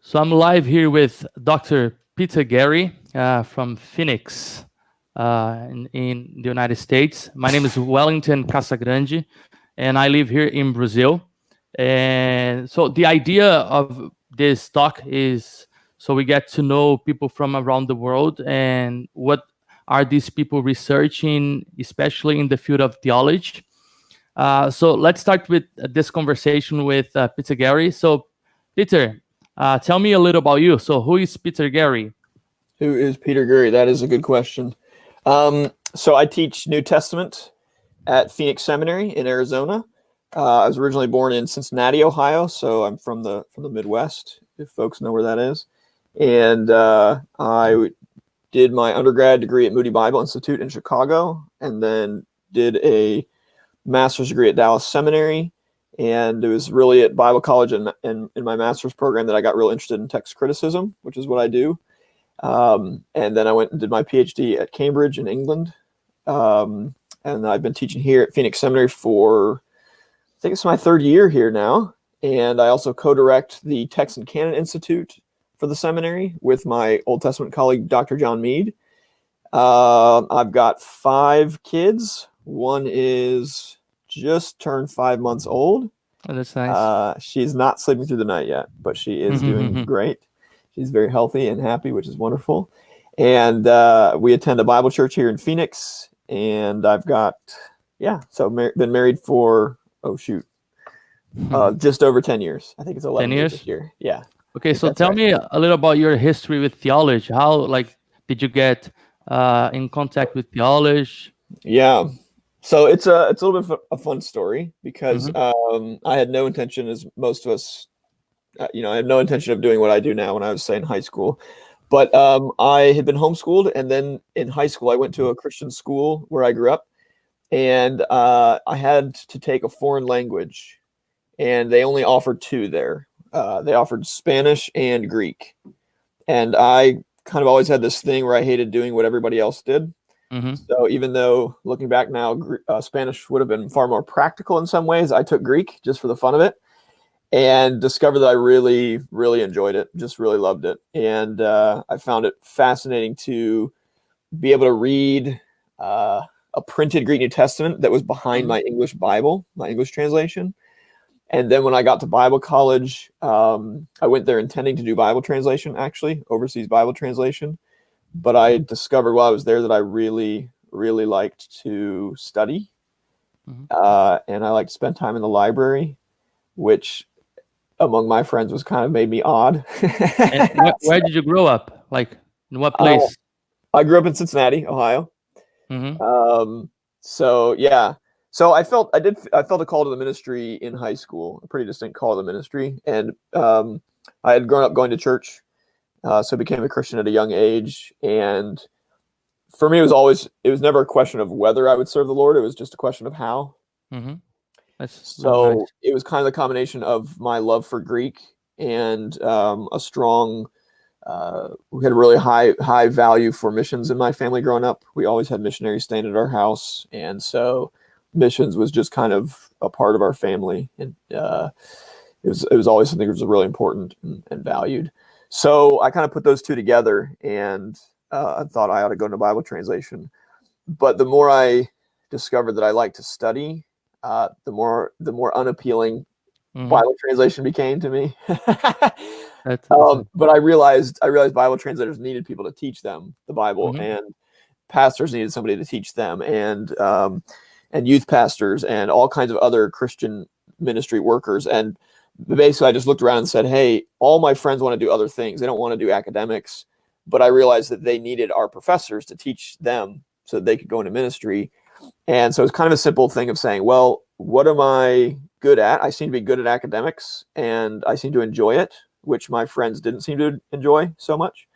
So I'm live here with Dr. Peter Gurry from Phoenix in the United States. My name is Wellington Casagrande, and I live here in Brazil. And so the idea of this talk is so we get to know people from around the world and what are these people researching, especially in the field of theology. So let's start with this conversation with Peter Gurry. So Peter, tell me a little about you. So who is Peter Gurry? Who is Peter Gurry? That is a good question. So I teach New Testament at Phoenix Seminary in Arizona. I was originally born in Cincinnati, Ohio, so I'm from the Midwest, if folks know where that is. And I did my undergrad degree at Moody Bible Institute in Chicago, and then did a master's degree at Dallas Seminary. And it was really at Bible college and in my master's program that I got real interested in text criticism, which is what I do. And then I went and did my PhD at Cambridge in England. And I've been teaching here at Phoenix Seminary for, I think it's my third year here now. And I also co-direct the Text and Canon Institute for the seminary with my Old Testament colleague, Dr. John Mead. I've got 5 kids. One is just turned 5 months old. Oh, that's nice. She's not sleeping through the night yet, but she is doing great. She's very healthy and happy, which is wonderful. And we attend a Bible church here in Phoenix. And I've got, been married for, just over 10 years. I think it's 11 years this year. Yeah. Okay, so tell me a little about your history with theology. How, did you get in contact with theology? Yeah. So it's a little bit of a fun story because I had no intention, as most of us, I had no intention of doing what I do now when I was, say, in high school. But I had been homeschooled, and then in high school, I went to a Christian school where I grew up, and I had to take a foreign language, and they only offered 2 there. They offered Spanish and Greek. And I kind of always had this thing where I hated doing what everybody else did. So even though looking back now, Spanish would have been far more practical in some ways, I took Greek just for the fun of it and discovered that I really, really enjoyed it, just really loved it. And I found it fascinating to be able to read a printed Greek New Testament that was behind my English Bible, my English translation. And then when I got to Bible college, I went there intending to do Bible translation, actually, overseas Bible translation. But I discovered while I was there that I really, really liked to study. And I liked to spend time in the library, which among my friends was kind of made me odd. And where did you grow up? In what place? I grew up in Cincinnati, Ohio. So I felt a call to the ministry in high school, a pretty distinct call to the ministry. And I had grown up going to church. So I became a Christian at a young age. And for me, it was never a question of whether I would serve the Lord. It was just a question of how. So nice. It was kind of the combination of my love for Greek and a strong, we had a really high value for missions in my family growing up. We always had missionaries staying at our house. And so missions was just kind of a part of our family. And it was always something that was really important and valued. So I kind of put those 2 together and I thought I ought to go into Bible translation. But the more I discovered that I like to study, the more unappealing Bible translation became to me. But I realized Bible translators needed people to teach them the Bible, and pastors needed somebody to teach them, and youth pastors and all kinds of other Christian ministry workers. And basically, I just looked around and said, hey, all my friends want to do other things. They don't want to do academics. But I realized that they needed our professors to teach them so that they could go into ministry. And so it's kind of a simple thing of saying, well, what am I good at? I seem to be good at academics, and I seem to enjoy it, which my friends didn't seem to enjoy so much.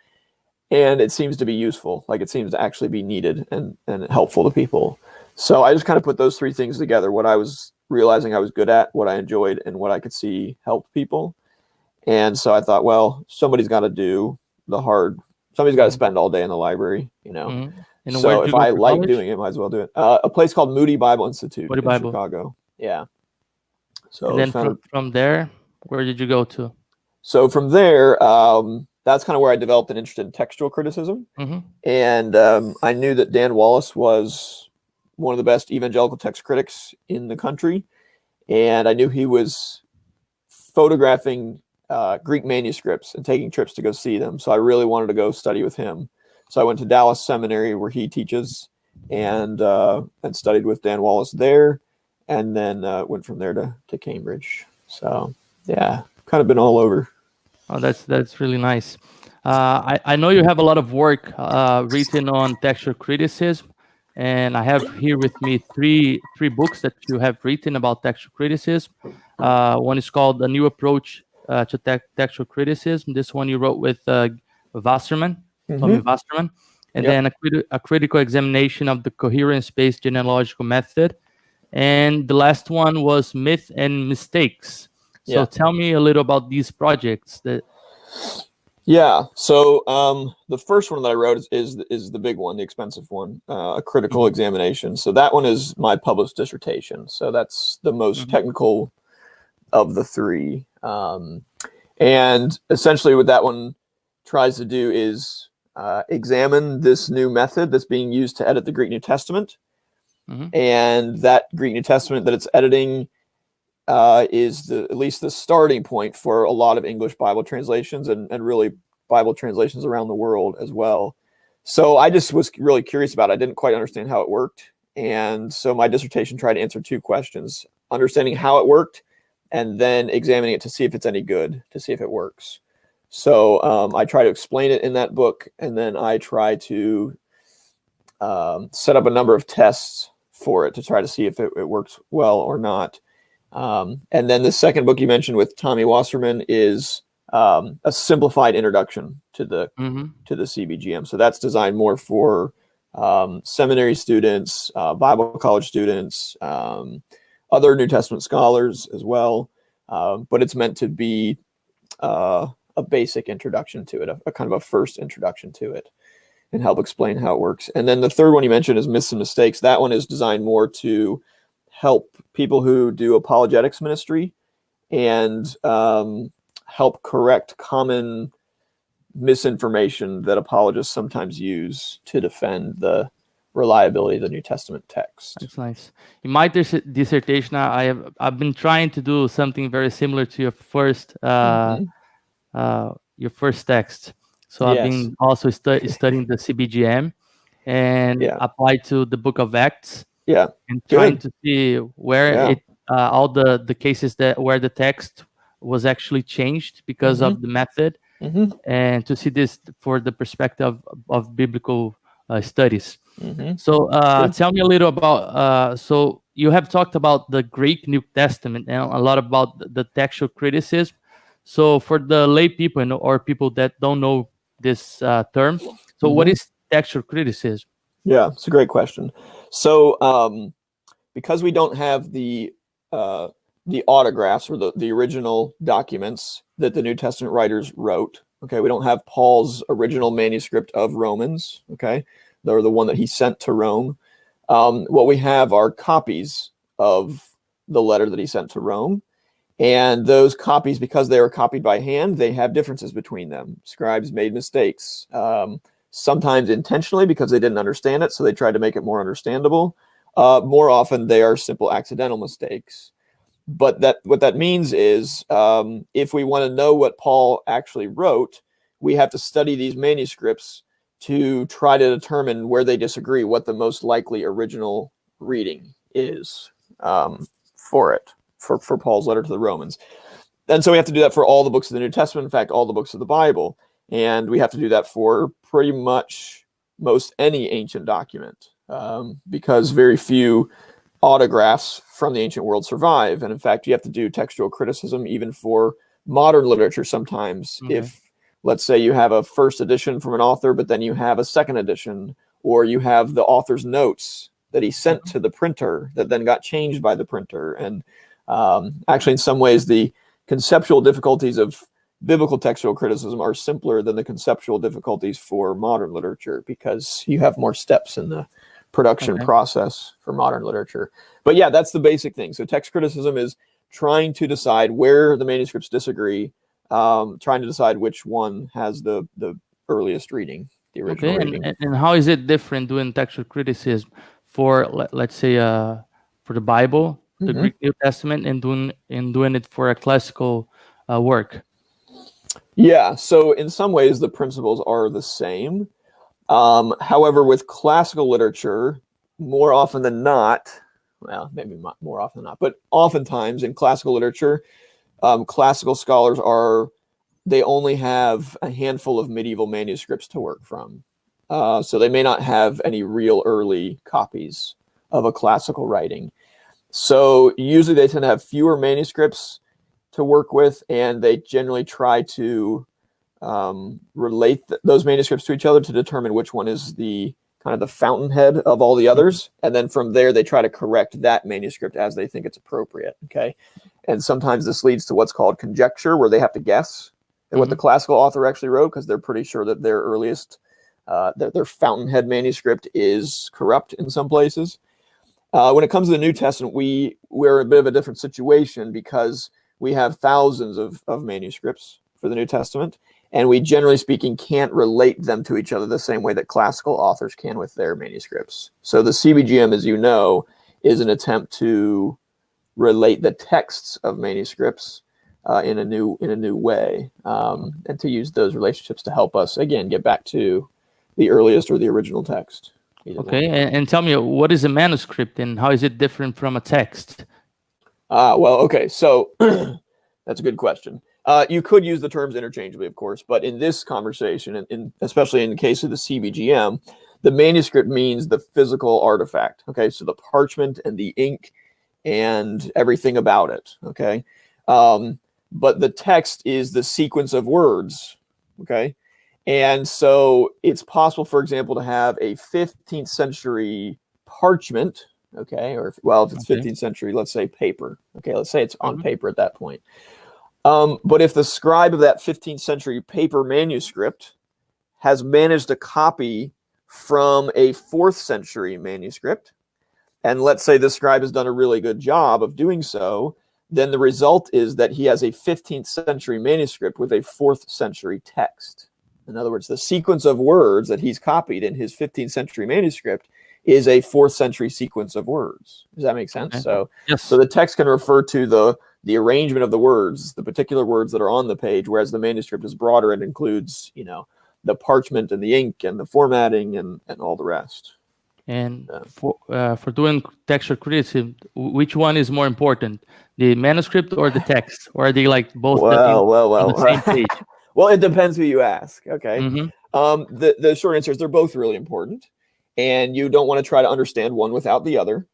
And it seems to be useful. It seems to actually be needed and helpful to people. So I just kind of put those 3 things together, what I was realizing I was good at, what I enjoyed, and what I could see helped people. And so I thought, well, somebody's got to spend all day in the library, So if I like doing it, might as well do it. A place called Moody Bible Institute in Chicago. Yeah. So and then from there, where did you go to? So from there, that's kind of where I developed an interest in textual criticism. And I knew that Dan Wallace was one of the best evangelical text critics in the country. And I knew he was photographing Greek manuscripts and taking trips to go see them. So I really wanted to go study with him. So I went to Dallas Seminary where he teaches and studied with Dan Wallace there, and then went from there to Cambridge. So yeah, kind of been all over. Oh, that's really nice. I know you have a lot of work written on textual criticism, and I have here with me three books that you have written about textual criticism. One is called A New Approach to Textual Criticism. This one you wrote with Wasserman, Tommy Wasserman, and then a critical examination of the coherence-based genealogical method. And the last one was Myth and Mistakes. So tell me a little about these projects. So the first one that I wrote is the big one, the expensive one, a critical examination. So that one is my published dissertation. So that's the most technical of the three. And essentially what that one tries to do is examine this new method that's being used to edit the Greek New Testament. And that Greek New Testament that it's editing is at least the starting point for a lot of English Bible translations and really Bible translations around the world as well. So I just was really curious about it. I didn't quite understand how it worked. And so my dissertation tried to answer two questions: understanding how it worked, and then examining it to see if it's any good, to see if it works. So I try to explain it in that book, and then I try to set up a number of tests for it to try to see if it works well or not. And then the second book you mentioned with Tommy Wasserman is a simplified introduction to the CBGM. So that's designed more for seminary students, Bible college students, other New Testament scholars as well. But it's meant to be a basic introduction to it, a kind of a first introduction to it, and help explain how it works. And then the third one you mentioned is Myths and Mistakes. That one is designed more to help people who do apologetics ministry and help correct common misinformation that apologists sometimes use to defend the reliability of the New Testament text. That's nice. In my dissertation, I've been trying to do something very similar to your first text. So I've been also studying the CBGM and applied to the Book of Acts. And trying to see where all the cases where the text was actually changed because of the method, and to see this for the perspective of biblical studies. So tell me a little about, so you have talked about the Greek New Testament and a lot about the textual criticism. So for the lay people or people that don't know this term, so what is textual criticism? Yeah, it's a great question. So because we don't have the autographs or the original documents that the New Testament writers wrote, okay, we don't have Paul's original manuscript of Romans, okay, or the one that he sent to Rome. What we have are copies of the letter that he sent to Rome. And those copies, because they were copied by hand, they have differences between them. Scribes made mistakes, sometimes intentionally because they didn't understand it, so they tried to make it more understandable. More often, they are simple accidental mistakes. But what that means is if we want to know what Paul actually wrote, we have to study these manuscripts to try to determine where they disagree, what the most likely original reading is for Paul's letter to the Romans. And so we have to do that for all the books of the New Testament, in fact, all the books of the Bible. And we have to do that for pretty much most any ancient document, because very few autographs from the ancient world survive. And in fact, you have to do textual criticism even for modern literature sometimes. If, let's say, you have a first edition from an author, but then you have a second edition, or you have the author's notes that he sent to the printer that then got changed by the printer. And actually, in some ways, the conceptual difficulties of biblical textual criticism are simpler than the conceptual difficulties for modern literature, because you have more steps in the production process for modern literature. But yeah, that's the basic thing. So text criticism is trying to decide where the manuscripts disagree, trying to decide which one has the earliest reading, the original reading. And how is it different doing textual criticism for, let's say, for the Bible, the Greek New Testament, and doing it for a classical work? Yeah, so in some ways the principles are the same. However, with classical literature, more often than not, well, maybe not more often than not, but oftentimes in classical literature, classical scholars they only have a handful of medieval manuscripts to work from. So they may not have any real early copies of a classical writing. So usually they tend to have fewer manuscripts to work with, and they generally try to relate those manuscripts to each other to determine which one is the kind of the fountainhead of all the others. And then from there, they try to correct that manuscript as they think it's appropriate. Okay. And sometimes this leads to what's called conjecture, where they have to guess at what the classical author actually wrote, because they're pretty sure that their earliest, their fountainhead manuscript is corrupt in some places. When it comes to the New Testament, we're in a bit of a different situation because we have thousands of manuscripts for the New Testament, and we, generally speaking, can't relate them to each other the same way that classical authors can with their manuscripts. So the CBGM, as you know, is an attempt to relate the texts of manuscripts in a new way, and to use those relationships to help us, again, get back to the earliest or the original text. Okay, and tell me, what is a manuscript and how is it different from a text? Well, okay, so that's a good question. You could use the terms interchangeably, of course, but in this conversation, and especially in the case of the CBGM, the manuscript means the physical artifact. Okay, so the parchment and the ink and everything about it. Okay, but the text is the sequence of words. Okay, and so it's possible, for example, to have a 15th century parchment. Okay, or if it's 15th century, let's say paper. Okay, let's say it's on paper at that point. But if the scribe of that 15th century paper manuscript has managed to copy from a 4th century manuscript, and let's say the scribe has done a really good job of doing so, then the result is that he has a 15th century manuscript with a 4th century text. In other words, the sequence of words that he's copied in his 15th century manuscript is a 4th century sequence of words. Does that make sense? Okay. So, yes. So the text can refer to the arrangement of the words, the particular words that are on the page, whereas the manuscript is broader and includes, the parchment and the ink and the formatting and all the rest. And for doing textual criticism, which one is more important, the manuscript or the text, or are they like both on the same page? Well, it depends who you ask. Okay. The short answer is they're both really important, and you don't want to try to understand one without the other.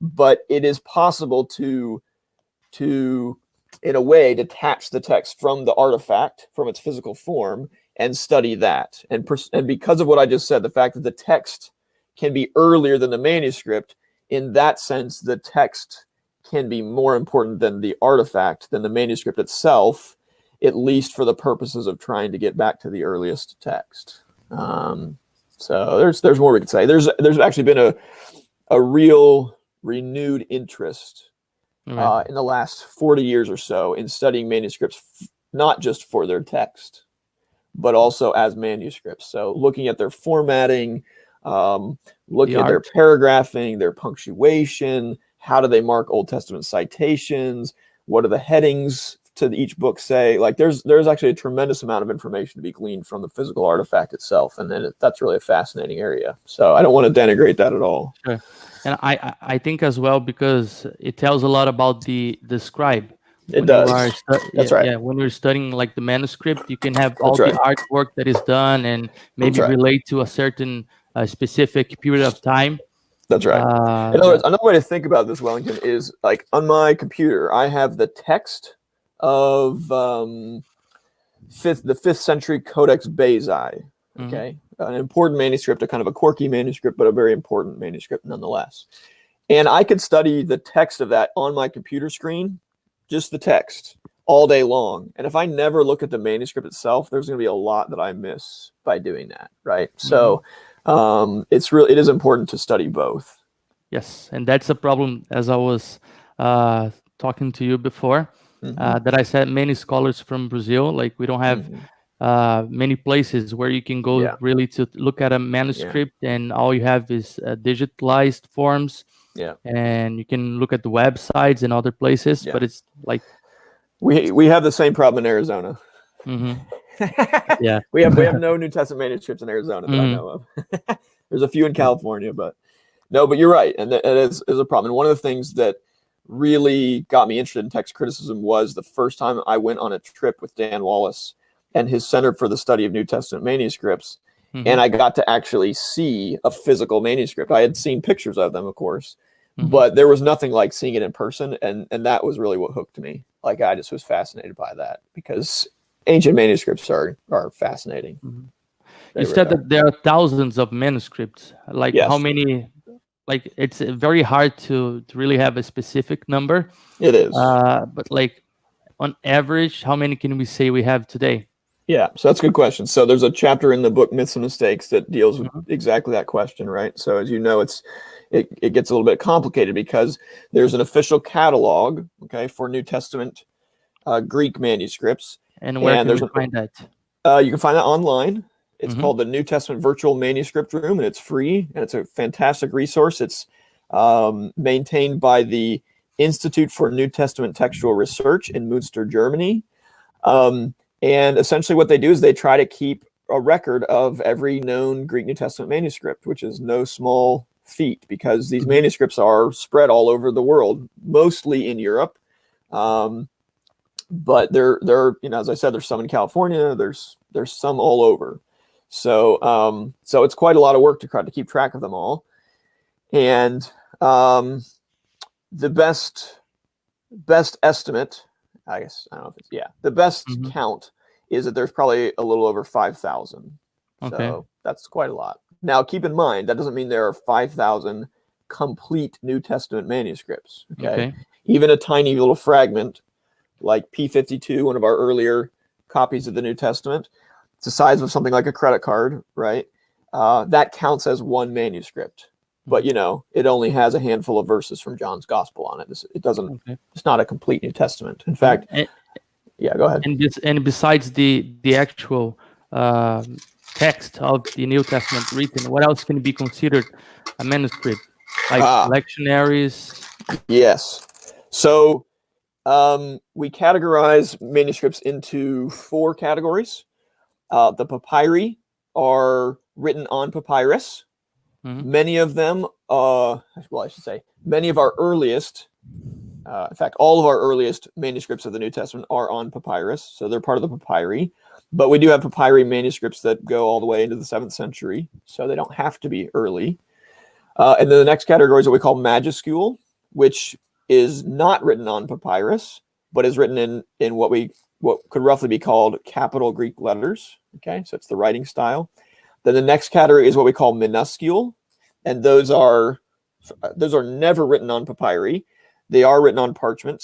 But it is possible to in a way detach the text from the artifact, from its physical form, and study that. And because of what I just said, the fact that the text can be earlier than the manuscript, in that sense, the text can be more important than the artifact, than the manuscript itself, at least for the purposes of trying to get back to the earliest text. So there's more we could say. There's actually been a real renewed interest in the last 40 years or so in studying manuscripts, not just for their text, but also as manuscripts. So looking at their formatting, looking at their paragraphing, their punctuation, how do they mark Old Testament citations, what do the headings to each book say? Like there's actually a tremendous amount of information to be gleaned from the physical artifact itself, and then that's really a fascinating area. So I don't want to denigrate that at all. Sure. And I think as well, because it tells a lot about the scribe. It does. That's right. Yeah, when you're studying like the manuscript, you can have all the artwork that is done and maybe relate to a certain specific period of time. That's right. In other words, another way to think about this, Wellington, is like on my computer, I have the text of the 5th century Codex Bezae. Okay, an important manuscript, a kind of a quirky manuscript, but a very important manuscript nonetheless. And I could study the text of that on my computer screen, just the text, all day long. And if I never look at the manuscript itself, there's going to be a lot that I miss by doing that, right? So it is important to study both. Yes, and that's a problem, as I was talking to you before. that I said many scholars from Brazil, like we don't have many places where you can go really to look at a manuscript, and all you have is digitalized forms. And you can look at the websites and other places, but it's like we have the same problem in Arizona. Yeah, we have no New Testament manuscripts in Arizona that I know of. There's a few in California, but you're right, and that is a problem. And one of the things that really got me interested in text criticism was the first time I went on a trip with Dan Wallace and his Center for the Study of New Testament Manuscripts, and I got to actually see a physical manuscript. I had seen pictures of them, of course, but there was nothing like seeing it in person, and that was really what hooked me. Like, I just was fascinated by that, because ancient manuscripts are fascinating. You said that there are thousands of manuscripts. Like, how many? Like, it's very hard to really have a specific number. It is. But like, on average, how many can we say we have today? Yeah, so that's a good question. So there's a chapter in the book Myths and Mistakes that deals with exactly that question, right? So as you know, it gets a little bit complicated, because there's an official catalog, okay, for New Testament Greek manuscripts. And where can we find that? You can find that online. It's called the New Testament Virtual Manuscript Room, and it's free, and it's a fantastic resource. It's maintained by the Institute for New Testament Textual Research in Münster, Germany. And essentially what they do is they try to keep a record of every known Greek New Testament manuscript, which is no small feat, because these manuscripts are spread all over the world, mostly in Europe. But there, as I said, there's some in California, there's some all over. So it's quite a lot of work to try to keep track of them all. And the best estimate, I guess, I don't know if it's, the best count is that there's probably a little over 5,000. Okay. So that's quite a lot. Now, keep in mind, that doesn't mean there are 5,000 complete New Testament manuscripts. Okay. Even a tiny little fragment like P52, one of our earlier copies of the New Testament, it's the size of something like a credit card, right? That counts as one manuscript. But, it only has a handful of verses from John's Gospel on it. It doesn't, it's not a complete New Testament. In fact, go ahead. And besides the actual text of the New Testament written, what else can be considered a manuscript? Like lectionaries? Yes. So we categorize manuscripts into 4 categories. The papyri are written on papyrus. Many of them, I should say, many of our earliest, in fact, all of our earliest manuscripts of the New Testament are on papyrus, so they're part of the papyri. But we do have papyri manuscripts that go all the way into the 7th century, so they don't have to be early. And then the next category is what we call majuscule, which is not written on papyrus, but is written in what could roughly be called capital Greek letters. Okay, so it's the writing style. Then the next category is what we call minuscule, and those are never written on papyri. They are written on parchment,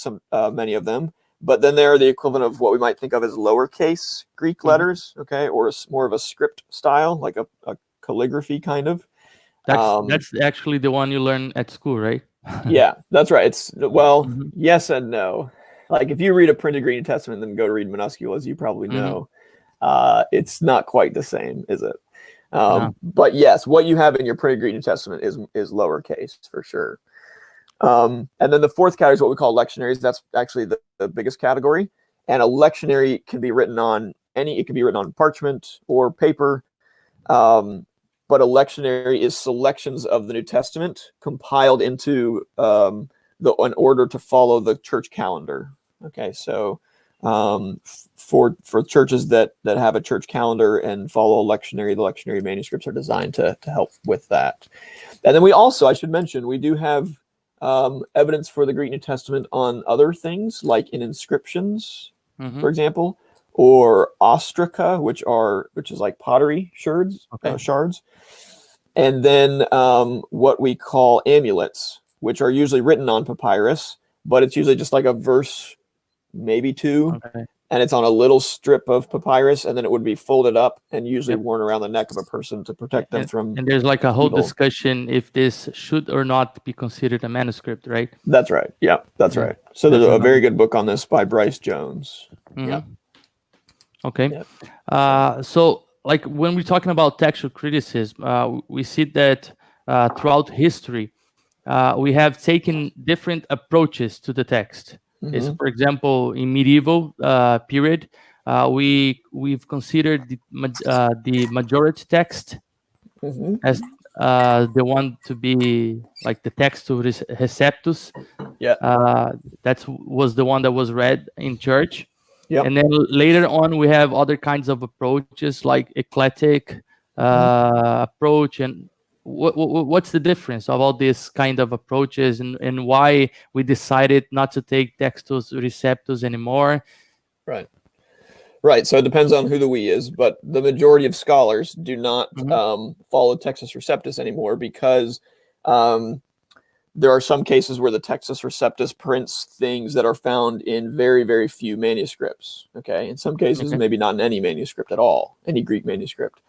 many of them, but then they're the equivalent of what we might think of as lowercase Greek letters, okay, or more of a script style, like a calligraphy kind of. That's actually the one you learn at school, right? Yeah, that's right. It's yes and no. Like, if you read a printed Greek New Testament and then go to read minuscule, as you probably know, it's not quite the same, is it? No. But yes, what you have in your printed Greek New Testament is lowercase for sure. And then the 4th category is what we call lectionaries. That's actually the biggest category. And a lectionary can be written on it can be written on parchment or paper. But a lectionary is selections of the New Testament compiled into an order to follow the church calendar. Okay, so for churches that have a church calendar and follow a lectionary, the lectionary manuscripts are designed to help with that. And then we also, I should mention, we do have evidence for the Greek New Testament on other things, like in inscriptions, for example, or ostraca, which is like pottery shards. And then what we call amulets, which are usually written on papyrus, but it's usually just like a verse, maybe 2, and it's on a little strip of papyrus, and then it would be folded up and usually worn around the neck of a person to protect them from. And there's like a whole evil. discussion if this should or not be considered a manuscript, right? That's right. Yeah, that's right. So there's a very good book on this by Bryce Jones. Yeah. Okay. Yeah. So like when we're talking about textual criticism, we see that throughout history, we have taken different approaches to the text. Is, for example, in medieval period, we've considered the majority text as the one to be like the textus receptus. Yeah. That was the one that was read in church. Yep. And then later on, we have other kinds of approaches like eclectic approach. And what's the difference of all these kind of approaches, and why we decided not to take textus receptus anymore? Right. Right. So it depends on who the we is, but the majority of scholars do not follow Textus Receptus anymore because there are some cases where the Textus Receptus prints things that are found in very, very few manuscripts. Okay. In some cases, maybe not in any manuscript at all, any Greek manuscript.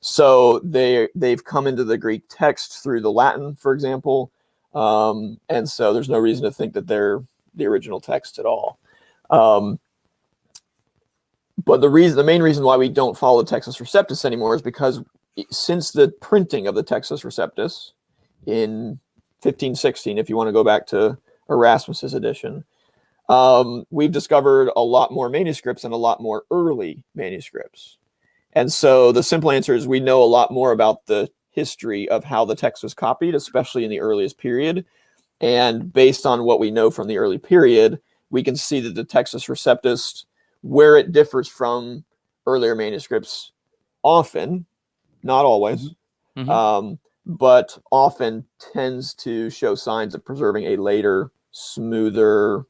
So they've come into the Greek text through the Latin, for example. And so there's no reason to think that they're the original text at all. But the main reason why we don't follow the Textus Receptus anymore is because since the printing of the Textus Receptus in 1516, if you want to go back to Erasmus's edition, we've discovered a lot more manuscripts and a lot more early manuscripts. And so the simple answer is we know a lot more about the history of how the text was copied, especially in the earliest period. And based on what we know from the early period, we can see that the Textus Receptus, where it differs from earlier manuscripts, often, not always, but often tends to show signs of preserving a later, smoother,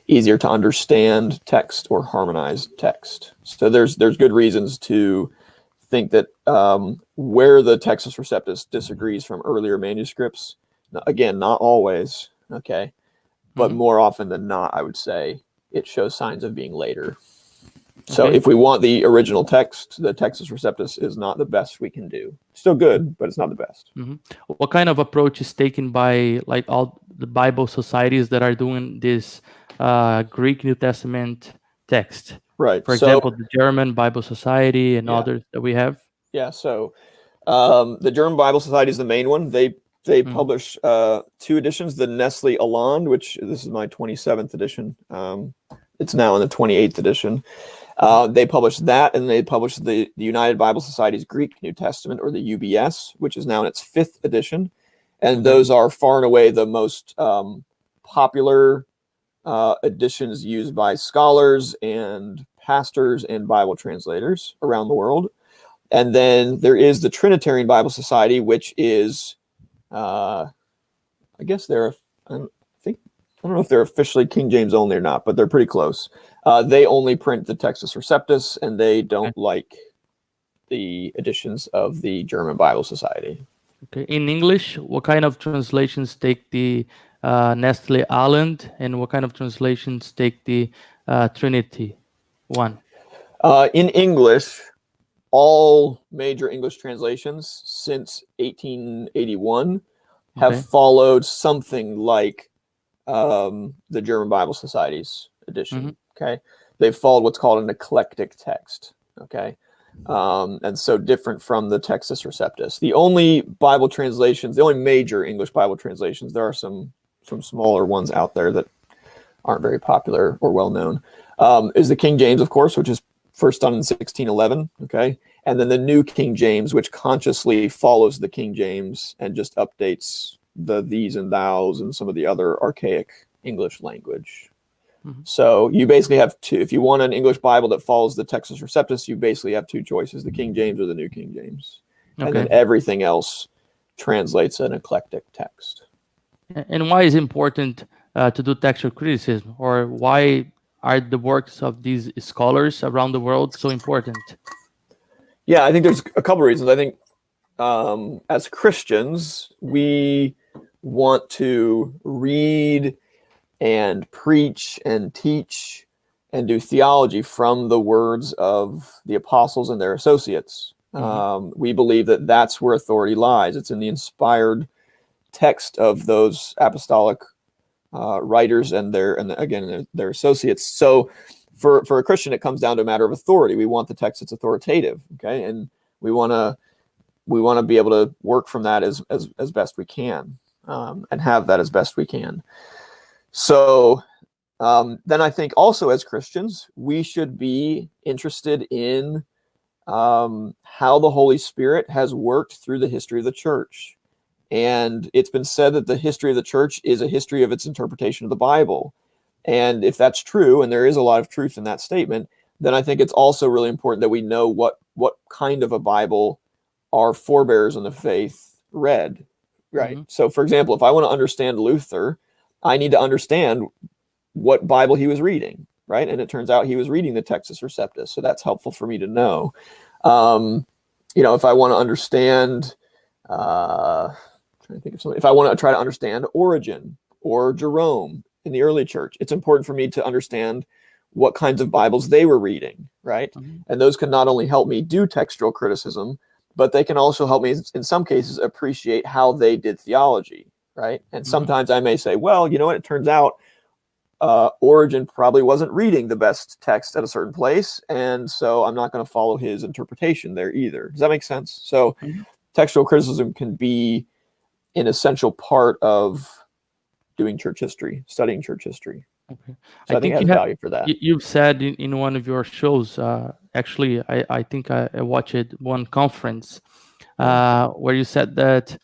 easier to understand text or harmonized text. So there's good reasons to think that where the Textus Receptus disagrees from earlier manuscripts, again, not always, okay, but more often than not, I would say, it shows signs of being later. So if we want the original text, the Textus Receptus is not the best we can do. Still good, but it's not the best. What kind of approach is taken by like all the Bible societies that are doing this Greek New Testament text? Right. For example, the German Bible Society and others that we have. Yeah. So the German Bible Society is the main one. They publish 2 editions, the Nestle Aland, which this is my 27th edition. It's now in the 28th edition. They published that, and they published the United Bible Society's Greek New Testament, or the UBS, which is now in its 5th edition. And those are far and away the most popular editions used by scholars and pastors and Bible translators around the world. And then there is the Trinitarian Bible Society, which is, I guess I don't know if they're officially King James only or not, but they're pretty close. They only print the Textus Receptus, and they don't like the editions of the German Bible Society. Okay. In English, what kind of translations take the Nestle Aland, and what kind of translations take the Trinity one? In English, all major English translations since 1881 have followed something like the German Bible Society's edition. Okay, they've followed what's called an eclectic text. Okay, and so different from the Textus Receptus. The only Bible translations, the only major English Bible translations, there are some smaller ones out there that aren't very popular or well known, is the King James, of course, which is first done in 1611. Okay, and then the New King James, which consciously follows the King James and just updates the these and thous and some of the other archaic English language. So you basically have 2. If you want an English Bible that follows the Textus Receptus, you basically have 2 choices: the King James or the New King James. And then everything else translates an eclectic text. And why is it important to do textual criticism, or why are the works of these scholars around the world so important? Yeah, I think there's a couple of reasons. I think as Christians, we want to read and preach and teach and do theology from the words of the apostles and their associates. We believe that that's where authority lies. It's in the inspired text of those apostolic writers and their associates. So for a Christian, it comes down to a matter of authority. We want the text that's authoritative, okay, and we want to be able to work from that as best we can, and have that as best we can. So then I think also as Christians, we should be interested in how the Holy Spirit has worked through the history of the church. And it's been said that the history of the church is a history of its interpretation of the Bible. And if that's true, and there is a lot of truth in that statement, then I think it's also really important that we know what kind of a Bible our forebears in the faith read, right? So, for example, if I want to understand Luther, I need to understand what Bible he was reading, right? And it turns out he was reading the Textus Receptus, so that's helpful for me to know. If I want to understand... trying to think of something. If I want to try to understand Origen or Jerome in the early church, it's important for me to understand what kinds of Bibles they were reading, right? And those can not only help me do textual criticism, but they can also help me, in some cases, appreciate how they did theology, right? And sometimes I may say, well, you know what? It turns out Origen probably wasn't reading the best text at a certain place, and so I'm not going to follow his interpretation there either. Does that make sense? So textual criticism can be an essential part of doing church history, studying church history. Okay. So I think it has value for that. You've said in one of your shows, actually, I think I watched one conference where you said that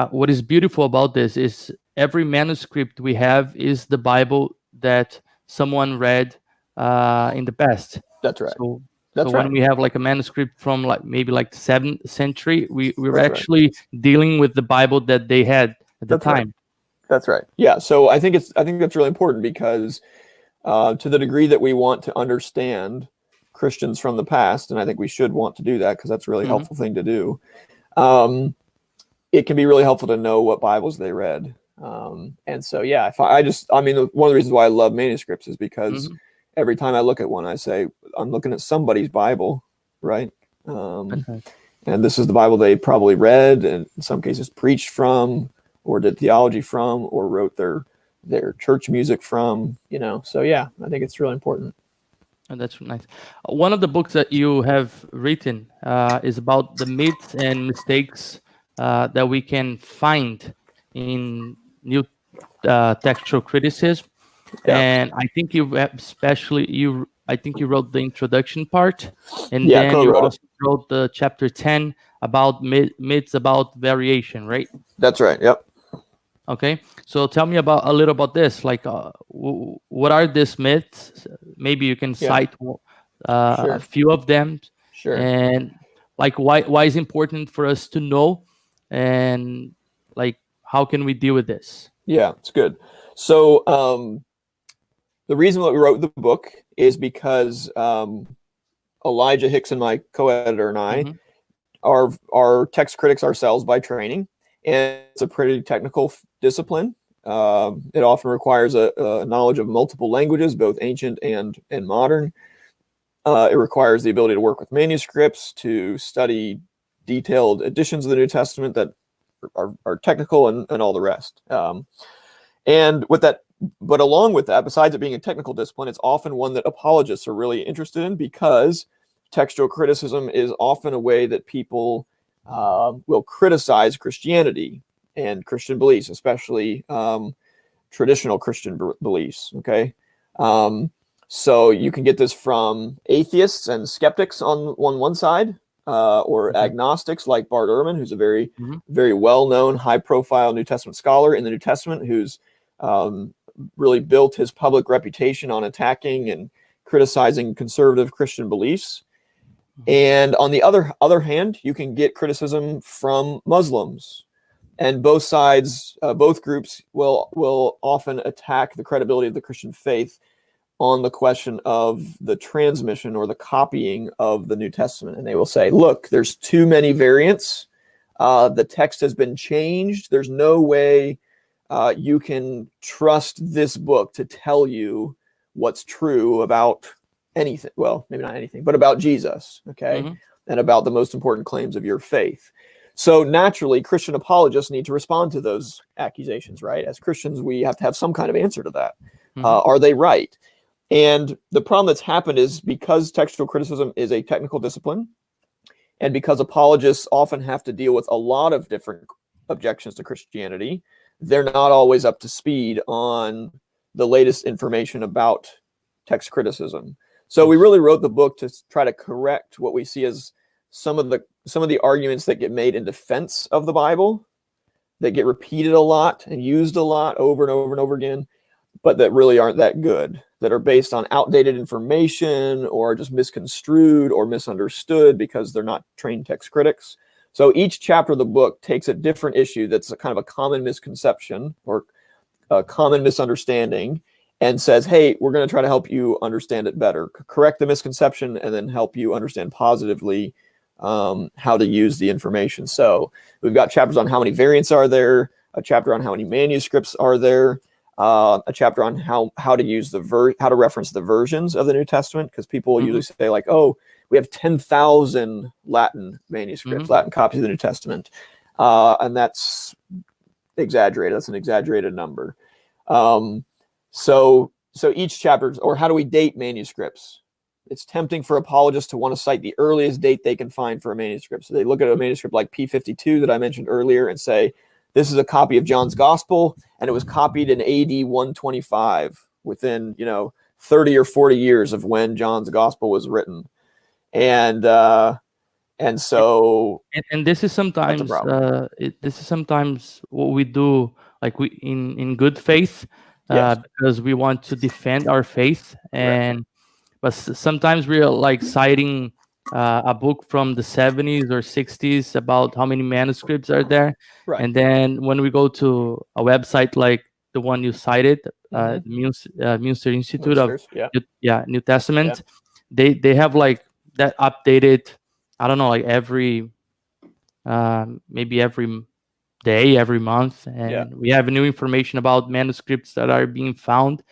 what is beautiful about this is every manuscript we have is the Bible that someone read in the past. That's right. So That's when we have like a manuscript from maybe the 7th century, we're actually dealing with the Bible that they had at the time. Right. That's right. Yeah. So I think that's really important because to the degree that we want to understand Christians from the past, and I think we should want to do that because that's a really helpful thing to do. It can be really helpful to know what Bibles they read. And so, yeah, one of the reasons why I love manuscripts is because every time I look at one, I say, I'm looking at somebody's Bible, right? And this is the Bible they probably read, and in some cases preached from, or did theology from, or wrote their church music from, So, yeah, I think it's really important. And that's nice. One of the books that you have written is about the myths and mistakes that we can find in new textual criticism. And I think you wrote the introduction part, and then you also wrote the chapter 10 about myths about variation, right? That's right. Yep. Okay, so tell me a little about this. Like, what are these myths? Maybe you can cite a few of them. Sure. And like, why is it important for us to know, and like, how can we deal with this? Yeah, it's good. So the reason that we wrote the book is because Elijah Hickson, my co-editor, and I are text critics ourselves by training, and it's a pretty technical discipline. It often requires a knowledge of multiple languages, both ancient and modern. It requires the ability to work with manuscripts, to study detailed editions of the New Testament that are technical, and all the rest. And with that, but along with that, besides it being a technical discipline, it's often one that apologists are really interested in, because textual criticism is often a way that people will criticize Christianity and Christian beliefs, especially traditional Christian beliefs. Okay, so you can get this from atheists and skeptics on one side, or agnostics like Bart Ehrman, who's a very, very well-known, high-profile New Testament scholar in the New Testament, who's really built his public reputation on attacking and criticizing conservative Christian beliefs. And on the other hand, you can get criticism from Muslims, and both sides, both groups will often attack the credibility of the Christian faith on the question of the transmission or the copying of the New Testament. And they will say, look, there's too many variants. The text has been changed. There's no way you can trust this book to tell you what's true about anything. Well, maybe not anything, but about Jesus, okay? Mm-hmm. And about the most important claims of your faith. So naturally, Christian apologists need to respond to those accusations, right? As Christians, we have to have some kind of answer to that. Mm-hmm. Are they right? And the problem that's happened is because textual criticism is a technical discipline, and because apologists often have to deal with a lot of different objections to Christianity, they're not always up to speed on the latest information about text criticism. So we really wrote the book to try to correct what we see as some of the arguments that get made in defense of the Bible, that get repeated a lot and used a lot over and over and over again, but that really aren't that good, that are based on outdated information or just misconstrued or misunderstood because they're not trained text critics. So each chapter of the book takes a different issue that's a kind of a common misconception or a common misunderstanding and says, hey, we're going to try to help you understand it better, correct the misconception, and then help you understand positively how to use the information. So we've got chapters on how many variants are there, a chapter on how many manuscripts are there, a chapter on how to use how to reference the versions of the New Testament, because people usually say like, oh, we have 10,000 Latin manuscripts, Latin copies of the New Testament, and that's exaggerated. That's an exaggerated number. So each chapter, or how do we date manuscripts? It's tempting for apologists to want to cite the earliest date they can find for a manuscript. So they look at a manuscript like P52 that I mentioned earlier and say, this is a copy of John's Gospel, and it was copied in AD 125, within 30 or 40 years of when John's Gospel was written, and so this is sometimes this is sometimes what we do, like we in good faith, because we want to defend our faith, and but sometimes we are like citing a book from the 70s or 60s about how many manuscripts are there. Right. And then when we go to a website like the one you cited, Münster Institute of New Testament, they have like that updated, I don't know, like every maybe every day, every month, and we have new information about manuscripts that are being found.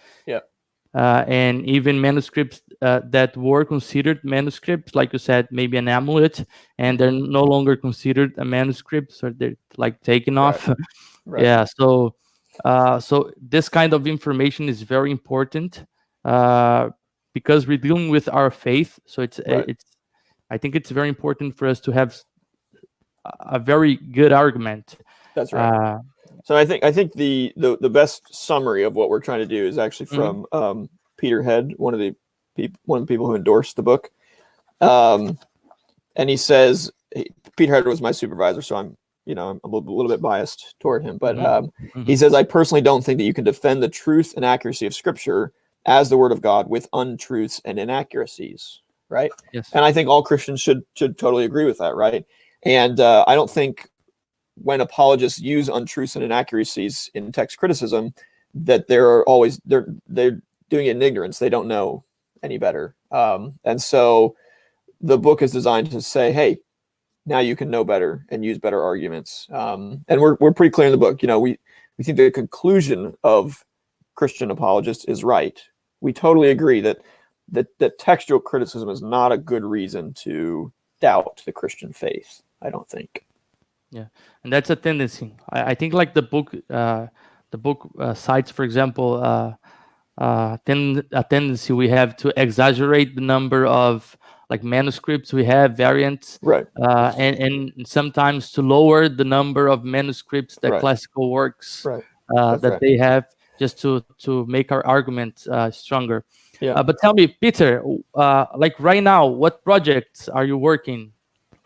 And even manuscripts that were considered manuscripts, like you said, maybe an amulet, and they're no longer considered a manuscript, so they're like taken off. Yeah, so this kind of information is very important because we're dealing with our faith. So it's I think it's very important for us to have a very good argument. That's right. So I think the best summary of what we're trying to do is actually from Peter Head, one of the people who endorsed the book, and he says, Peter Head was my supervisor, so I'm a little bit biased toward him, but he says, I personally don't think that you can defend the truth and accuracy of Scripture as the Word of God with untruths and inaccuracies, right? Yes. And I think all Christians should totally agree with that, right? And I don't think when apologists use untruths and inaccuracies in text criticism that they're doing it in ignorance. They don't know any better. And so the book is designed to say, hey, now you can know better and use better arguments. And we're pretty clear in the book. We think the conclusion of Christian apologists is right. We totally agree that textual criticism is not a good reason to doubt the Christian faith, I don't think. Yeah, and that's a tendency. I think like the book cites, for example, a tendency we have to exaggerate the number of like manuscripts we have, variants, right? And sometimes to lower the number of manuscripts that classical works they have, just to make our argument stronger. Yeah. But tell me, Peter, like right now, what projects are you working?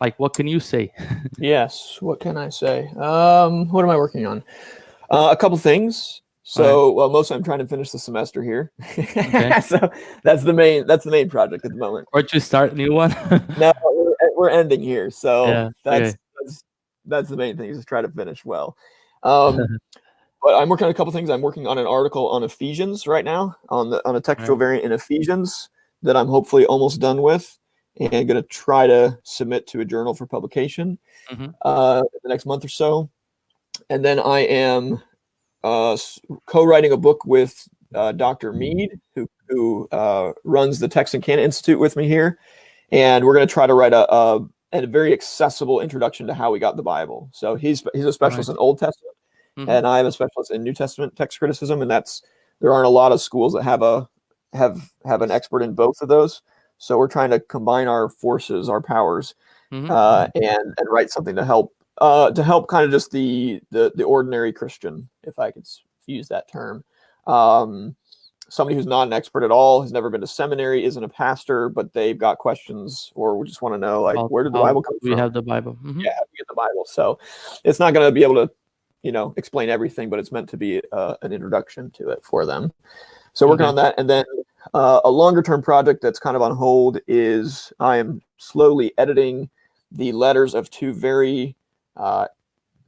Like, what can you say? Yes, what can I say? What am I working on? A couple things. So, well, mostly I'm trying to finish the semester here. Okay. So that's the main project at the moment. Or to start a new one? No, we're ending here. So that's the main thing, is to try to finish well. But I'm working on a couple things. I'm working on an article on Ephesians right now, on a textual variant in Ephesians that I'm hopefully almost done with, and going to try to submit to a journal for publication the next month or so. And then I am co-writing a book with Dr. Mead, who runs the Text and Canon Institute with me here, and we're going to try to write a very accessible introduction to how we got the Bible. So he's a specialist in Old Testament, and I am a specialist in New Testament text criticism, and there aren't a lot of schools that have an expert in both of those. So we're trying to combine our forces, our powers, and write something to help kind of just the ordinary Christian, if I could use that term. Somebody who's not an expert at all, has never been to seminary, isn't a pastor, but they've got questions or we just want to know, like, where did the Bible come from? We have the Bible. Yeah, how do we get the Bible? So it's not going to be able to, explain everything, but it's meant to be an introduction to it for them. So working on that. And then a longer term project that's kind of on hold is I am slowly editing the letters of two very,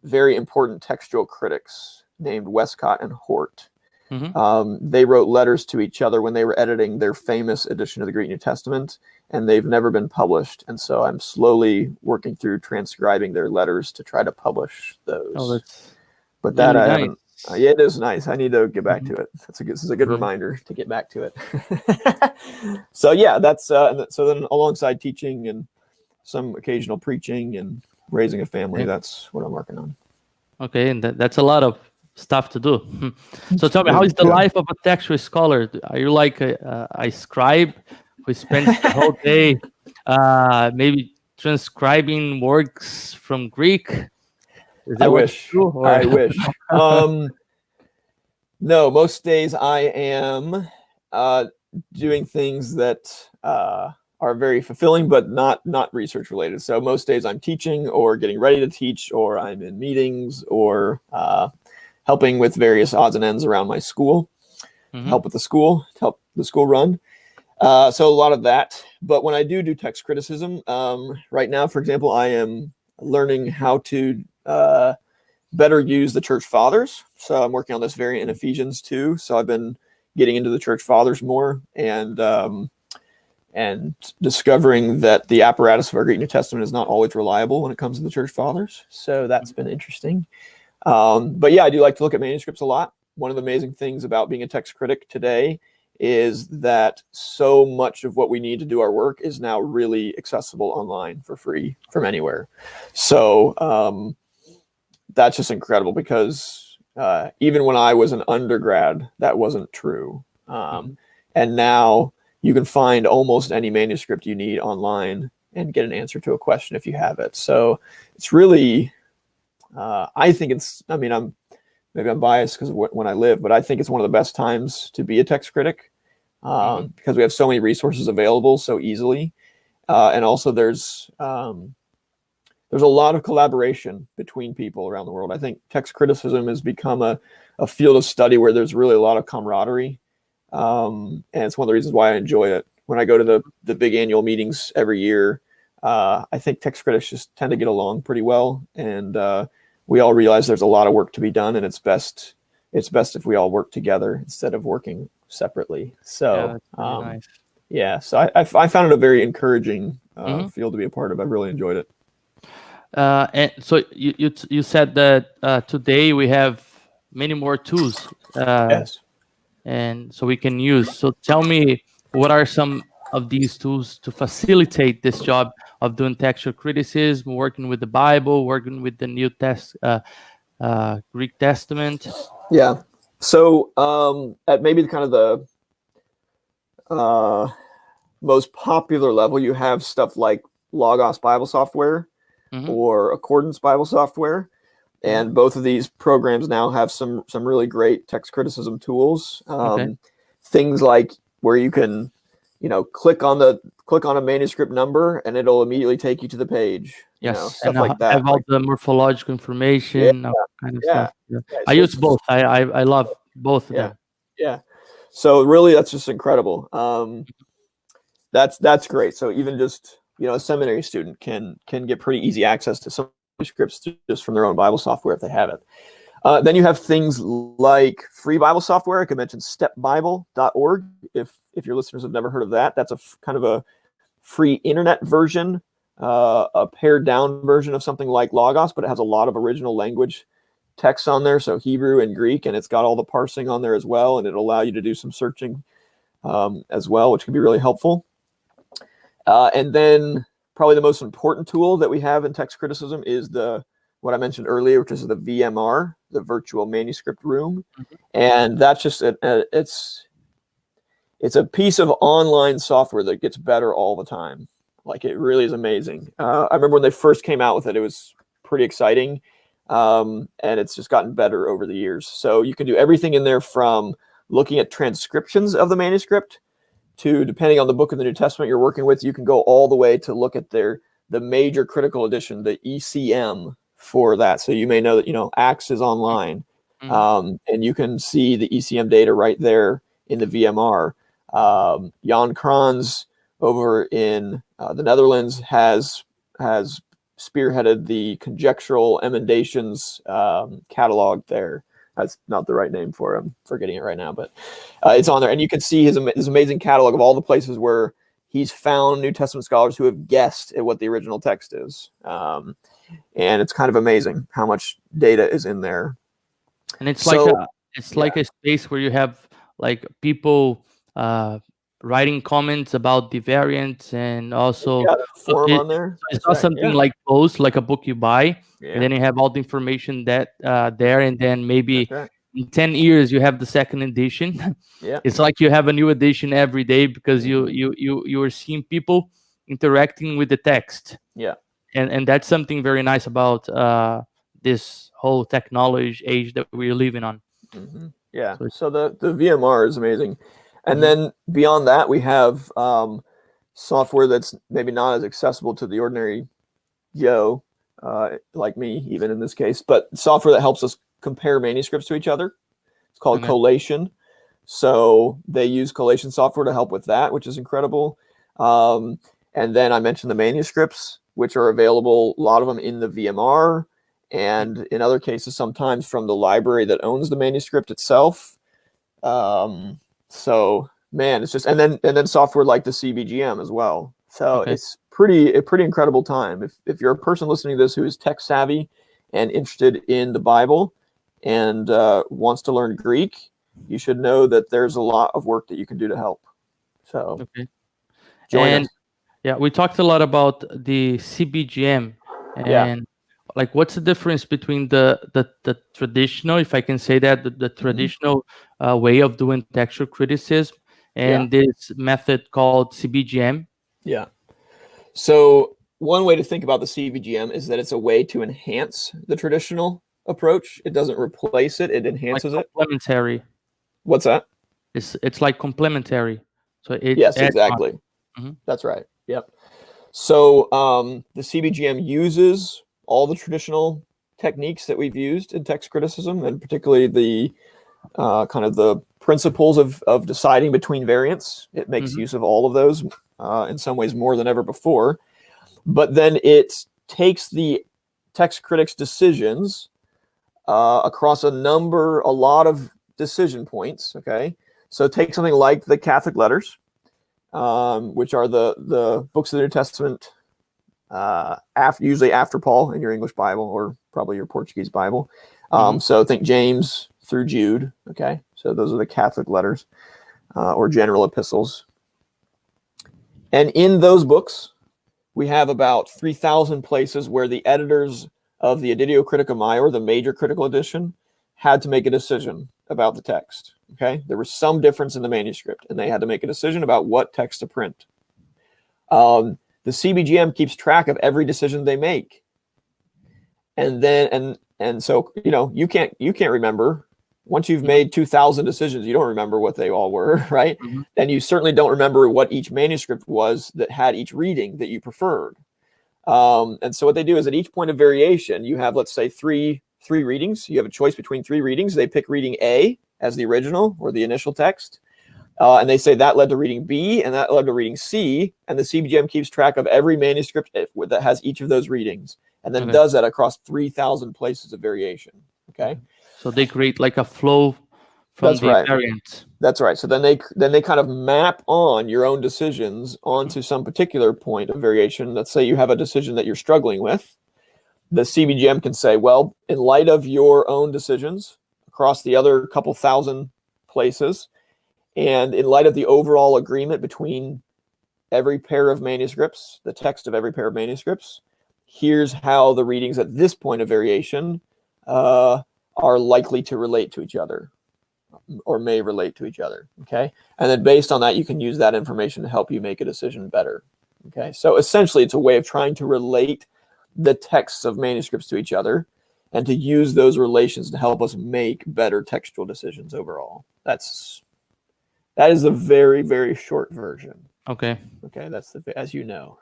very important textual critics named Westcott and Hort. They wrote letters to each other when they were editing their famous edition of the Greek New Testament, and they've never been published. And so I'm slowly working through transcribing their letters to try to publish those. But that I haven't. Yeah, it is nice. I need to get back to it. This is a good reminder to get back to it. So yeah, that's so then alongside teaching and some occasional preaching and raising a family, that's what I'm working on. Okay, and that's a lot of stuff to do. So tell me, how is the life of a textual scholar? Are you like a scribe who spends the whole day maybe transcribing works from Greek? I wish. I wish. No, most days I am doing things that are very fulfilling, but not research related. So most days I'm teaching or getting ready to teach, or I'm in meetings, or helping with various odds and ends around my school, help with the school, help the school run. So a lot of that. But when I do text criticism, right now, for example, I am learning how to better use the church fathers. So I'm working on this variant in Ephesians 2. So I've been getting into the church fathers more and discovering that the apparatus of our Greek New Testament is not always reliable when it comes to the church fathers. So that's been interesting. But yeah, I do like to look at manuscripts a lot. One of the amazing things about being a text critic today is that so much of what we need to do our work is now really accessible online for free from anywhere. So that's just incredible because even when I was an undergrad, that wasn't true. And now you can find almost any manuscript you need online and get an answer to a question if you have it. So it's really... I think I'm biased because of when I live, but I think it's one of the best times to be a text critic because we have so many resources available so easily. And also there's a lot of collaboration between people around the world. I think text criticism has become a field of study where there's really a lot of camaraderie. And it's one of the reasons why I enjoy it. When I go to the big annual meetings every year, I think text critics just tend to get along pretty well. And we all realize there's a lot of work to be done, and it's best if we all work together instead of working separately. So nice. So I found it a very encouraging field to be a part of. I really enjoyed it. And so you said that today we have many more tools, yes, and so we can use. So tell me, what are some of these tools to facilitate this job of doing textual criticism, working with the Bible, working with the New Greek Testament? Yeah. So at maybe kind of the most popular level, you have stuff like Logos Bible software or Accordance Bible software. And both of these programs now have some really great text criticism tools. Things like where you can click on a manuscript number and it'll immediately take you to the page. Yes, stuff like that. Have all the morphological information, kind of stuff. Yeah. I use both. I love both of them. Yeah. So really, that's just incredible. That's great. So even just a seminary student can get pretty easy access to some manuscripts just from their own Bible software if they have it. Then you have things like free Bible software. I could mention stepbible.org. If your listeners have never heard of that, that's kind of a free internet version, a pared down version of something like Logos, but it has a lot of original language texts on there, so Hebrew and Greek, and it's got all the parsing on there as well, and it'll allow you to do some searching as well, which can be really helpful. And then probably the most important tool that we have in text criticism is what I mentioned earlier, which is the VMR, the Virtual Manuscript Room. And that's just it's a piece of online software that gets better all the time. Like, it really is amazing. I remember when they first came out with it, it was pretty exciting. And it's just gotten better over the years. So you can do everything in there from looking at transcriptions of the manuscript to, depending on the book of the New Testament you're working with, you can go all the way to look at the major critical edition, the ECM for that. So you may know that, Acts is online, and you can see the ECM data right there in the VMR. Jan Kranz over in the Netherlands has spearheaded the conjectural emendations catalog there. That's not the right name for him. I'm forgetting it right now, but it's on there. And you can see his amazing catalog of all the places where he's found New Testament scholars who have guessed at what the original text is. And it's kind of amazing how much data is in there. And it's like a space where you have like people writing comments about the variants, and also forum on there. It's not something like post, like a book you buy, and then you have all the information that there, and then maybe in 10 years you have the second edition. It's like you have a new edition every day, because you are seeing people interacting with the text. And that's something very nice about this whole technology age that we're living on. So the VMR is amazing. And then beyond that, we have software that's maybe not as accessible to the ordinary Joe, like me, even in this case, but software that helps us compare manuscripts to each other. It's called collation. So they use collation software to help with that, which is incredible. And then I mentioned the manuscripts, which are available, a lot of them in the VMR, and in other cases, sometimes from the library that owns the manuscript itself. So man, it's just, and then software like the CBGM as well. So it's a pretty incredible time. If you're a person listening to this who is tech savvy and interested in the Bible and wants to learn Greek, you should know that there's a lot of work that you can do to help. So join us. Yeah, we talked a lot about the CBGM, and like, what's the difference between the traditional, if I can say that, the traditional way of doing textual criticism and this method called CBGM? So one way to think about the CBGM is that it's a way to enhance the traditional approach. It doesn't replace it; it enhances it. Complementary. What's that? It's like complementary. So yes, exactly. That's right. Yep. So the CBGM uses all the traditional techniques that we've used in text criticism, and particularly the kind of the principles of deciding between variants. It makes use of all of those in some ways more than ever before. But then it takes the text critics' decisions across a lot of decision points. Okay, so take something like the Catholic letters, which are the books of the New Testament, usually after Paul in your English Bible, or probably your Portuguese Bible. So think James through Jude. Okay, so those are the Catholic letters or general epistles. And in those books, we have about 3,000 places where the editors of the Editio Critica Maior, the major critical edition, had to make a decision about the text. Okay, there was some difference in the manuscript, and they had to make a decision about what text to print. The CBGM keeps track of every decision they make, and then so you can't remember. Once you've made 2,000 decisions, you don't remember what they all were, right? And you certainly don't remember what each manuscript was that had each reading that you preferred. And so what they do is at each point of variation, you have, let's say, three readings. You have a choice between three readings. They pick reading A as the original or the initial text. And they say that led to reading B and that led to reading C. And the CBGM keeps track of every manuscript that has each of those readings, and then does that across 3,000 places of variation. Okay. So they create like a flow from the variants. That's right. So then they kind of map on your own decisions onto some particular point of variation. Let's say you have a decision that you're struggling with. the CBGM can say, well, in light of your own decisions across the other couple thousand places, and in light of the overall agreement between every pair of manuscripts, the text of every pair of manuscripts, here's how the readings at this point of variation are likely to relate to each other, or may relate to each other, okay? And then based on that, you can use that information to help you make a decision better, okay? So essentially, it's a way of trying to relate the texts of manuscripts to each other and to use those relations to help us make better textual decisions overall. That is a very, very short version. Okay. Okay, that's as you know.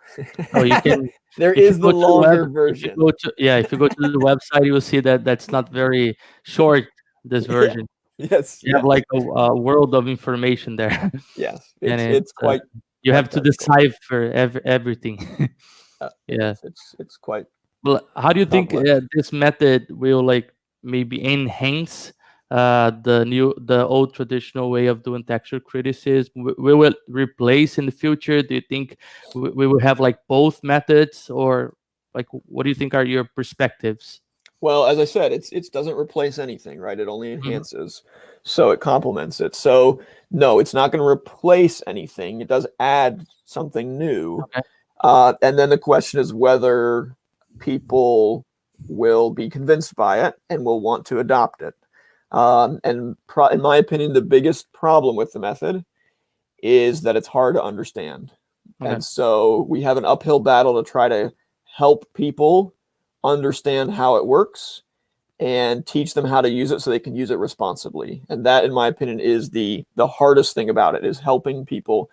Oh, you can. There is the longer version. If you go to the website, you will see that that's not very short. This version. Yes. You have like a world of information there. Yes, and it's quite. You have to decipher everything. Yeah, it's quite. Well, how do you think this method will like maybe enhance the old traditional way of doing textual criticism? Will it replace in the future? Do you think we will have like both methods, or like what do you think are your perspectives? Well, as I said, it doesn't replace anything, right? It only enhances, so it complements it. So no, it's not going to replace anything. It does add something new. Okay. And then the question is whether people will be convinced by it and will want to adopt it. And in my opinion, the biggest problem with the method is that it's hard to understand. Okay. And so we have an uphill battle to try to help people understand how it works and teach them how to use it so they can use it responsibly. And that, in my opinion, is the hardest thing about it, is helping people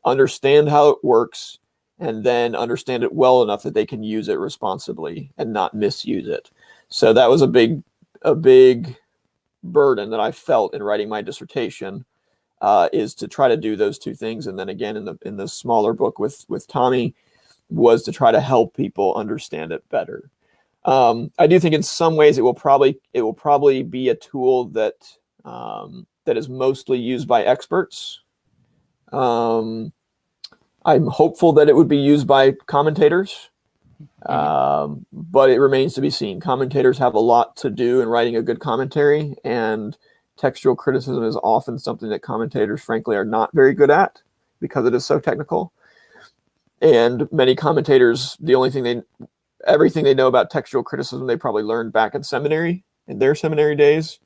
understand how it works and then understand it well enough that they can use it responsibly and not misuse it. So that was a big burden that I felt in writing my dissertation, is to try to do those two things. And then again, in the smaller book with Tommy, was to try to help people understand it better. I do think in some ways it will probably be a tool that is mostly used by experts. I'm hopeful that it would be used by commentators, but it remains to be seen. Commentators have a lot to do in writing a good commentary, and textual criticism is often something that commentators, frankly, are not very good at because it is so technical. And many commentators, everything they know about textual criticism, they probably learned back in seminary, in their seminary days,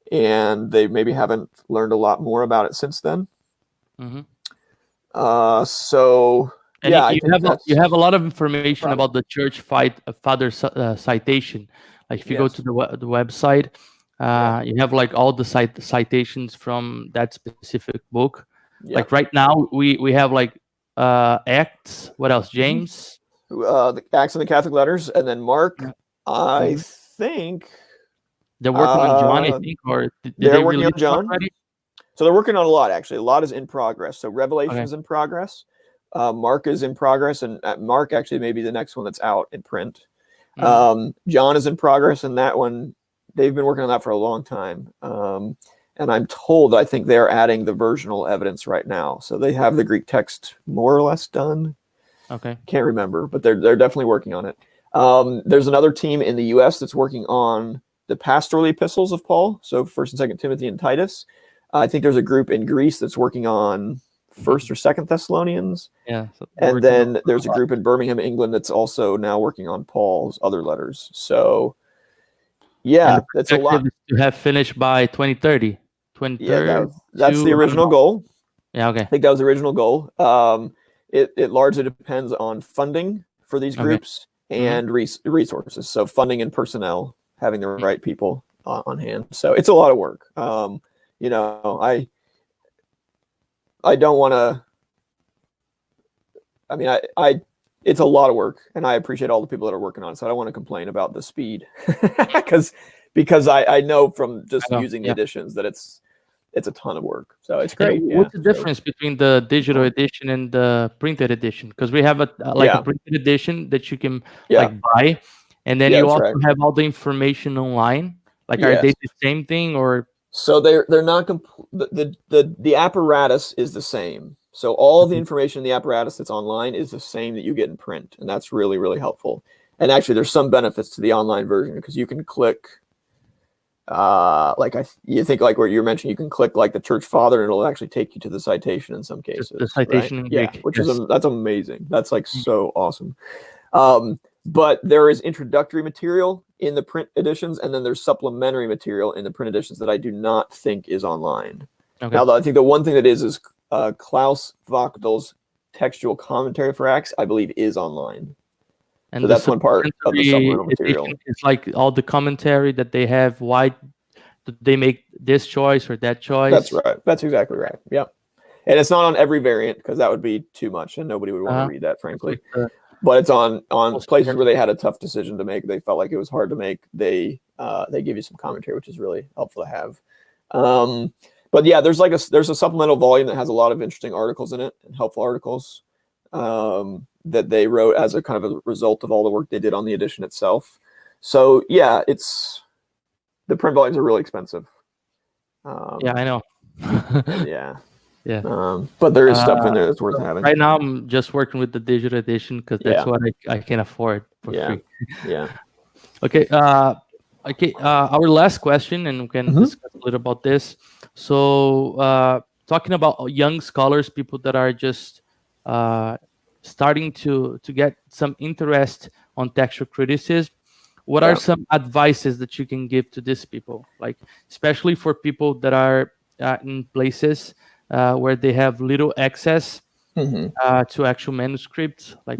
and they maybe haven't learned a lot more about it since then. So and yeah, you have a lot of information about the church father citation. Like if you go to the website, you have like all the citations from that specific book. Like right now, we have like Acts. What else? James. The Acts and the Catholic Letters, and then Mark. I think they're working on John. I think, or did they're working on John already? So they're working on a lot, actually. A lot is in progress. So Revelation is in progress. Mark is in progress, and Mark actually may be the next one that's out in print. John is in progress, and that one, they've been working on that for a long time. And I'm told, I think they're adding the versional evidence right now. So they have the Greek text more or less done. Okay. Can't remember, but they're definitely working on it. There's another team in the U.S. that's working on the pastoral epistles of Paul. So 1st and 2nd Timothy and Titus. I think there's a group in Greece that's working on 1st or 2nd Thessalonians. Yeah. So and then there's a group in Birmingham, England that's also now working on Paul's other letters. So yeah, that's a lot. To have finished by 2030. Yeah, that's the original goal. Yeah, okay. I think that was the original goal. It largely depends on funding for these groups and resources. So funding and personnel, having the right people on hand. So it's a lot of work. You know, I don't want to. I mean, it's a lot of work, and I appreciate all the people that are working on it. So I don't want to complain about the speed, because I know from just using the editions that it's a ton of work. So it's great. What's the difference between the digital edition and the printed edition? Because we have a printed edition that you can like buy, and then you also have all the information online. Like, are they the same thing, or? So they're not the apparatus is the same. So all the information in the apparatus that's online is the same that you get in print, and that's really, really helpful. And actually, there's some benefits to the online version because you can click, you think like where you're mentioning, you can click like the church father and it'll actually take you to the citation in some cases. The citation in Greek. Which is that's amazing. That's like so awesome. But there is introductory material in the print editions, and then there's supplementary material in the print editions that I do not think is online. Okay. Now, I think the one thing that is Klaus Wachtel's textual commentary for Acts, I believe, is online. And so that's one part of the supplemental material. It's like all the commentary that they have. Why did they make this choice or that choice? That's right. That's exactly right. Yep. And it's not on every variant because that would be too much, and nobody would want to read that, frankly. But it's on places where they had a tough decision to make. They felt like it was hard to make. They give you some commentary, which is really helpful to have. But yeah, there's a supplemental volume that has a lot of interesting articles in it and helpful articles that they wrote as a kind of a result of all the work they did on the edition itself. So yeah, the print volumes are really expensive. Yeah, I know. Yeah. Yeah. But there is stuff in there that's worth having. Right now, I'm just working with the digital edition because that's what I can afford for free. Yeah. Okay. Our last question, and we can discuss a little about this. So, talking about young scholars, people that are just starting to get some interest on textual criticism, what are some advices that you can give to these people? Like, especially for people that are in places where they have little access to actual manuscripts, like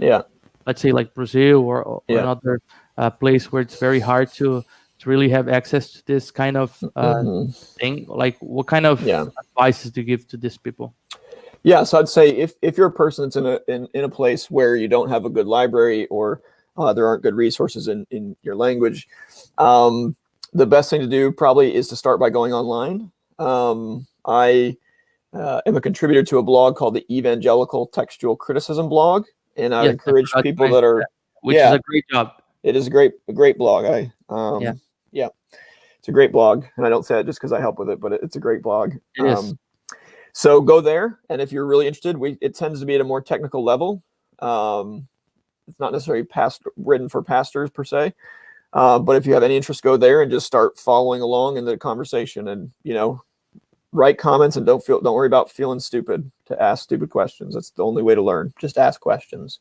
let's say like Brazil or another place where it's very hard to really have access to this kind of thing. Like, what kind of advices do you give to these people? Yeah, so I'd say if you're a person that's in a place where you don't have a good library or there aren't good resources in your language, the best thing to do probably is to start by going online. I am a contributor to a blog called the Evangelical Textual Criticism blog, and I encourage people that are which is a great job. It is a great blog. It's a great blog, and I don't say it just because I help with it, but it's a great blog. It is. So go there, and if you're really interested, it tends to be at a more technical level. It's not necessarily written for pastors per se, but if you have any interest, go there and just start following along in the conversation, and write comments, and don't worry about feeling stupid to ask stupid questions. That's the only way to learn. Just ask questions.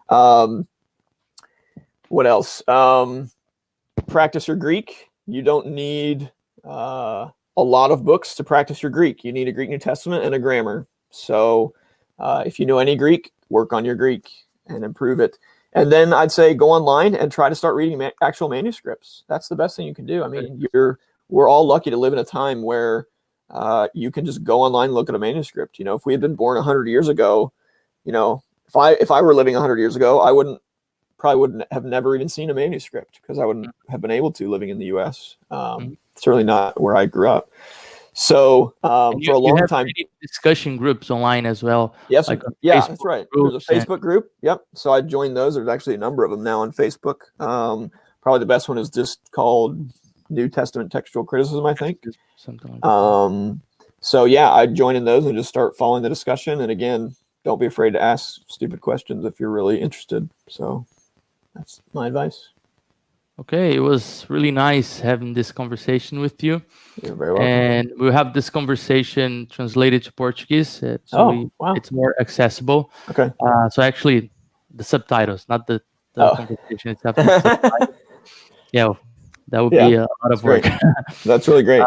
What else? Practice your Greek. You don't need a lot of books to practice your Greek. You need a Greek New Testament and a grammar. So if you know any Greek, work on your Greek and improve it. And then I'd say go online and try to start reading actual manuscripts. That's the best thing you can do. I mean, we're all lucky to live in a time where you can just go online and look at a manuscript. If we had been born 100 years ago, if I were living 100 years ago, I probably wouldn't have never even seen a manuscript because I wouldn't have been able to living in the U.S. Certainly not where I grew up. So for a long time, discussion groups online as well. Yes, that's right. There's a Facebook group. Yep. So I joined those. There's actually a number of them now on Facebook. Probably the best one is just called New Testament Textual Criticism, I think. Something like that. So yeah, I'd join in those and just start following the discussion. And again, don't be afraid to ask stupid questions if you're really interested. So that's my advice. Okay, it was really nice having this conversation with you. You're very welcome. And we'll have this conversation translated to Portuguese, it's more accessible. Okay. So actually, the subtitles, not the conversation itself. Yeah, that would be a lot of work. That's really great.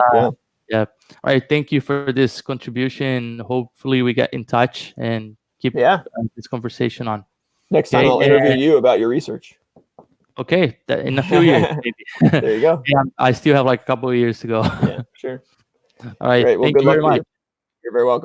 Yeah. All right. Thank you for this contribution. Hopefully, we get in touch and keep this conversation on. Next time, I'll interview you about your research. Okay, in a few years, maybe. There you go. I still have like a couple of years to go. Yeah, sure. All right. Great. Well, thank you very much. You're very welcome.